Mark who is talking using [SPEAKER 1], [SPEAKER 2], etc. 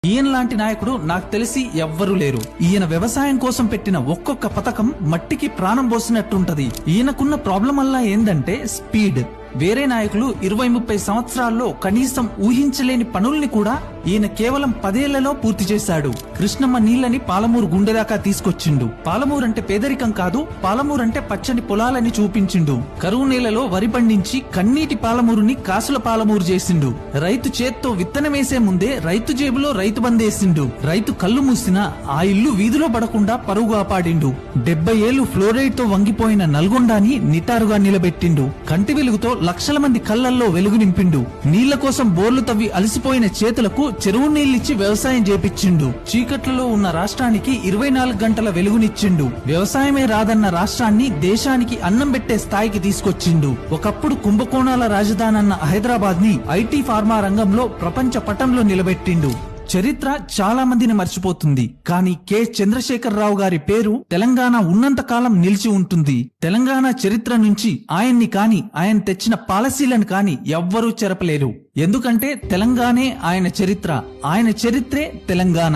[SPEAKER 1] ఈయన లాంటి నాయకుడు నాకు తెలిసి ఎవ్వరూ లేరు. ఈయన వ్యవసాయం కోసం పెట్టిన ఒక్కొక్క పథకం మట్టికి ప్రాణం పోసినట్టుంటది. ఈయనకున్న ప్రాబ్లం వల్ల ఏందంటే స్పీడ్. వేరే నాయకులు 20-30 సంవత్సరాల్లో కనీసం ఊహించలేని పనుల్ని కూడా ఈయన కేవలం 10 ఏళ్లలో పూర్తి చేశాడు. కృష్ణమ్మ నీళ్లని పాలమూరు గుండెదాకా తీసుకొచ్చిండు. పాలమూరంటే పేదరికం కాదు, పాలమూరంటే పచ్చని పొలాలని చూపించిండు. కరువు నేలలో వరి పండించి కన్నీటి పాలమూరుని కాసుల పాలమూరు చేసిండు. రైతు చేత్తో విత్తనమేసే ముందే రైతు జేబులో రైతు బందేసిండు. రైతు కళ్ళు మూసినా ఆ ఇల్లు వీధిలో పడకుండా పరుగు కాపాడిండు. 70 ఏళ్లు ఫ్లోరైడ్ తో వంగిపోయిన నల్గొండాని నిటారుగా నిలబెట్టిండు. కంటి వెలుగుతో లక్షల మంది కళ్లల్లో వెలుగు నింపిండు. నీళ్ల కోసం బోర్లు తవ్వి అలసిపోయిన చేతులకు చెరువు నీళ్లిచ్చి వ్యవసాయం చేపించిండు. చీకట్లలో ఉన్న రాష్ట్రానికి 24 గంటల వెలుగునిచ్చిండు. వ్యవసాయమే రాదన్న రాష్ట్రాన్ని దేశానికి అన్నం పెట్టే స్థాయికి తీసుకొచ్చిండు. ఒకప్పుడు కుంభకోణాల రాజధానన్న హైదరాబాద్ ని ఐటీ ఫార్మా రంగంలో ప్రపంచ పటంలో నిలబెట్టిండు. చరిత్ర చాలా మందిని మర్చిపోతుంది, కానీ కె చంద్రశేఖరరావు గారి పేరు తెలంగాణ ఉన్నంత కాలం నిలిచి ఉంటుంది. తెలంగాణ చరిత్ర నుంచి ఆయన్ని కాని, ఆయన తెచ్చిన పాలసీలను కాని ఎవ్వరూ చెరపలేరు. ఎందుకంటే తెలంగాణే ఆయన చరిత్ర, ఆయన చరిత్రే తెలంగాణ.